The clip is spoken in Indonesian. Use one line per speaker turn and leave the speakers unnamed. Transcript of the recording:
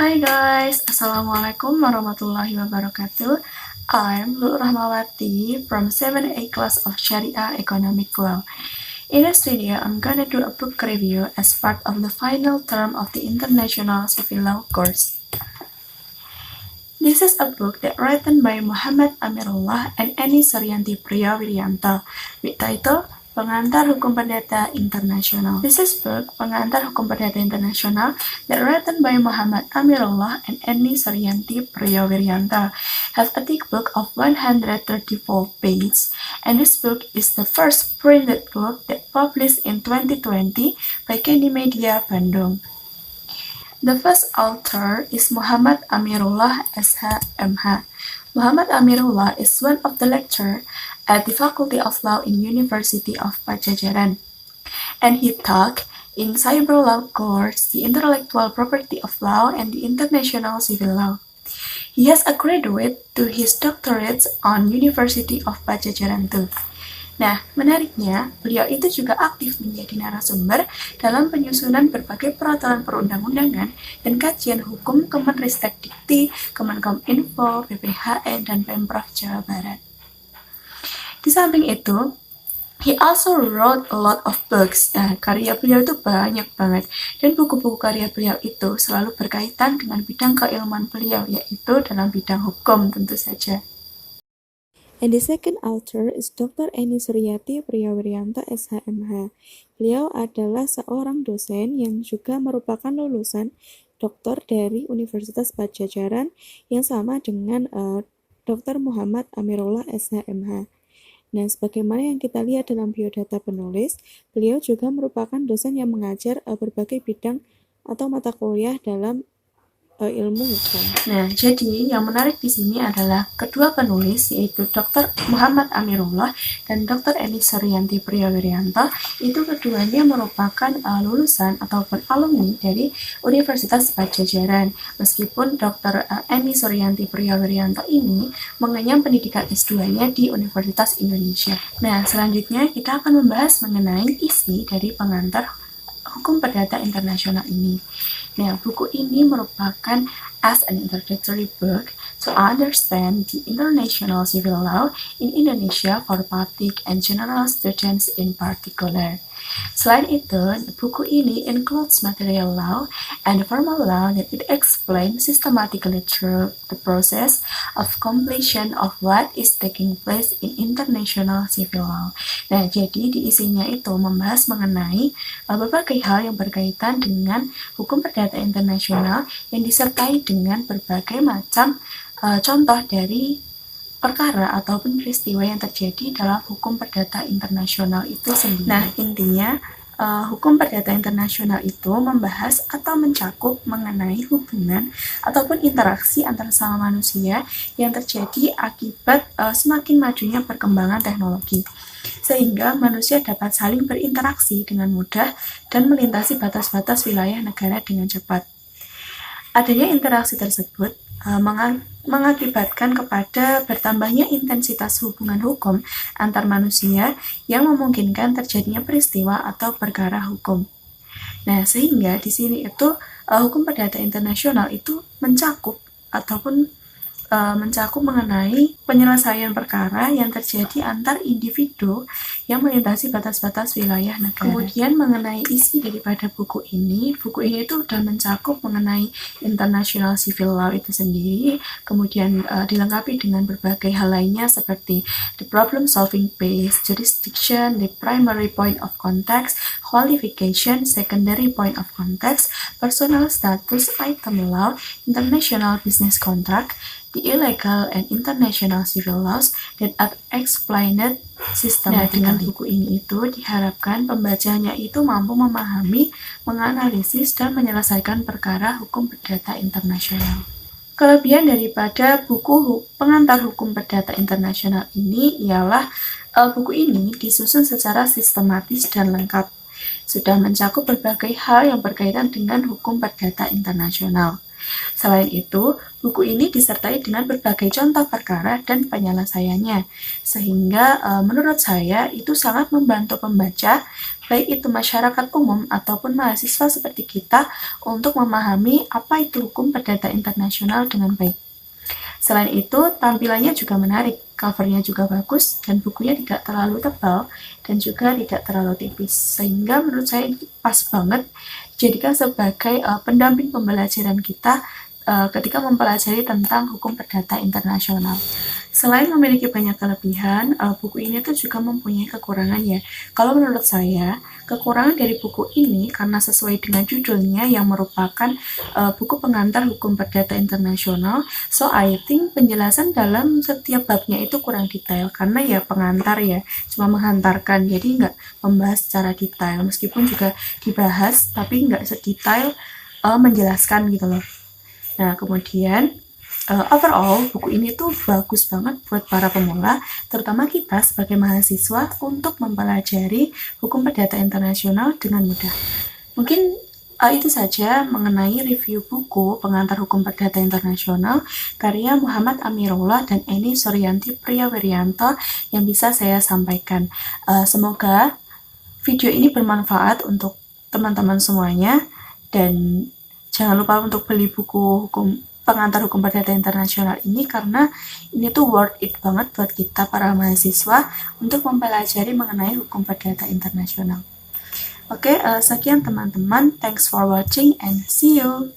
Hai guys, Assalamualaikum warahmatullahi wabarakatuh. I'm Lulu Rahmawati from 7A class of Sharia Economic Law. In this video, I'm gonna do a book review as part of the final term of the International Civil Law course. This is a book that written by Muhammad Amirullah and Eni Suryanti Priyawiryanto with title Pengantar Hukum Perdata Internasional. This is book Pengantar Hukum Perdata Internasional that written by Muhammad Amirullah and Eni Suryanti Priyawiryanto has a thick book of 134 pages, and this book is the first printed book that published in 2020 by Kenny Media Bandung. The first author is Muhammad Amirullah SH.MH. Muhammad Amirullah is one of the lecturers at the Faculty of Law in University of Pajajaran, and he taught in Cyber Law course, the Intellectual Property of Law, and the International Civil Law. He has a graduate to his doctorate on University of Pajajaran too. Nah, menariknya, beliau itu juga aktif menjadi narasumber dalam penyusunan berbagai peraturan perundang-undangan dan kajian hukum Kemenristek Dikti, Kemenkominfo, BPHN, dan Pemprov Jawa Barat. Di samping itu, he also wrote a lot of books. Karya beliau itu banyak banget, dan buku-buku karya beliau itu selalu berkaitan dengan bidang keilmuan beliau, yaitu dalam bidang hukum tentu saja.
And the second author is Dr. Eni Suryanti Priyawiryanto SH.MH. Beliau adalah seorang dosen yang juga merupakan lulusan doktor dari Universitas Pajajaran yang sama dengan Dr. Muhammad Amirullah SH.MH. Nah, sebagaimana yang kita lihat dalam biodata penulis, beliau juga merupakan dosen yang mengajar berbagai bidang atau mata kuliah dalam ilmu hukum.
Nah, jadi yang menarik di sini adalah kedua penulis, yaitu Dr. Muhammad Amirullah dan Dr. Eni Suryanti Priyawiryanto, itu keduanya merupakan lulusan ataupun alumni dari Universitas Pajajaran. Meskipun Dr. Eni Suryanti Priyawiryanto ini mengenyam pendidikan S2-nya di Universitas Indonesia. Nah, selanjutnya kita akan membahas mengenai isi dari pengantar Hukum Perdata Internasional ini. Nah, buku ini merupakan as an introductory book to understand the international civil law in Indonesia for public and general students in particular. Selain itu, buku ini includes material law and formal law that it explains systematically through the process of completion of what is taking place in international civil law. Nah, jadi di isinya itu membahas mengenai berbagai hal yang berkaitan dengan hukum perdata internasional yang disertai dengan berbagai macam contoh dari perkara ataupun peristiwa yang terjadi dalam hukum perdata internasional itu sendiri. Nah, intinya hukum perdata internasional itu membahas atau mencakup mengenai hubungan ataupun interaksi antar sesama manusia yang terjadi akibat semakin majunya perkembangan teknologi, sehingga manusia dapat saling berinteraksi dengan mudah dan melintasi batas-batas wilayah negara dengan cepat. Adanya interaksi tersebut mengakibatkan kepada bertambahnya intensitas hubungan hukum antar manusia yang memungkinkan terjadinya peristiwa atau perkara hukum. Nah, sehingga di sini itu hukum perdata internasional itu mencakup mengenai penyelesaian perkara yang terjadi antar individu yang melintasi batas-batas wilayah negara. Kemudian mengenai isi daripada buku ini itu sudah mencakup mengenai international civil law itu sendiri, kemudian dilengkapi dengan berbagai hal lainnya seperti the problem solving base, jurisdiction, the primary point of context, qualification, secondary point of context, personal status, item law, international business contract, the illegal and international civil laws that are explained systematically. Nah, dengan buku ini itu diharapkan pembacanya itu mampu memahami, menganalisis, dan menyelesaikan perkara hukum perdata internasional. Kelebihan daripada buku pengantar hukum perdata internasional ini ialah buku ini disusun secara sistematis dan lengkap. Sudah mencakup berbagai hal yang berkaitan dengan hukum perdata internasional. Selain itu, buku ini disertai dengan berbagai contoh perkara dan penyelesaiannya, sehingga menurut saya itu sangat membantu pembaca, baik itu masyarakat umum ataupun mahasiswa seperti kita, untuk memahami apa itu hukum perdata internasional dengan baik. Selain itu, tampilannya juga menarik, covernya juga bagus, dan bukunya tidak terlalu tebal dan juga tidak terlalu tipis. Sehingga menurut saya itu pas banget jadikan sebagai pendamping pembelajaran kita ketika mempelajari tentang hukum perdata internasional. Selain memiliki banyak kelebihan, buku ini tuh juga mempunyai kekurangan ya. Kalau menurut saya, kekurangan dari buku ini karena sesuai dengan judulnya yang merupakan buku pengantar hukum perdata internasional, so I think penjelasan dalam setiap babnya itu kurang detail karena ya pengantar ya, cuma menghantarkan, jadi nggak membahas secara detail. Meskipun juga dibahas, tapi nggak sedetail menjelaskan gitu loh. Nah, kemudian overall, buku ini tuh bagus banget buat para pemula, terutama kita sebagai mahasiswa untuk mempelajari hukum perdata internasional dengan mudah. Mungkin itu saja mengenai review buku Pengantar Hukum Perdata Internasional karya Muhammad Amirullah dan Eni Suryanti Priawirianto yang bisa saya sampaikan. Semoga video ini bermanfaat untuk teman-teman semuanya, dan jangan lupa untuk beli buku Pengantar Hukum Perdata Internasional ini karena ini tuh worth it banget buat kita para mahasiswa untuk mempelajari mengenai hukum perdata internasional. Oke, sekian teman-teman. Thanks for watching and see you.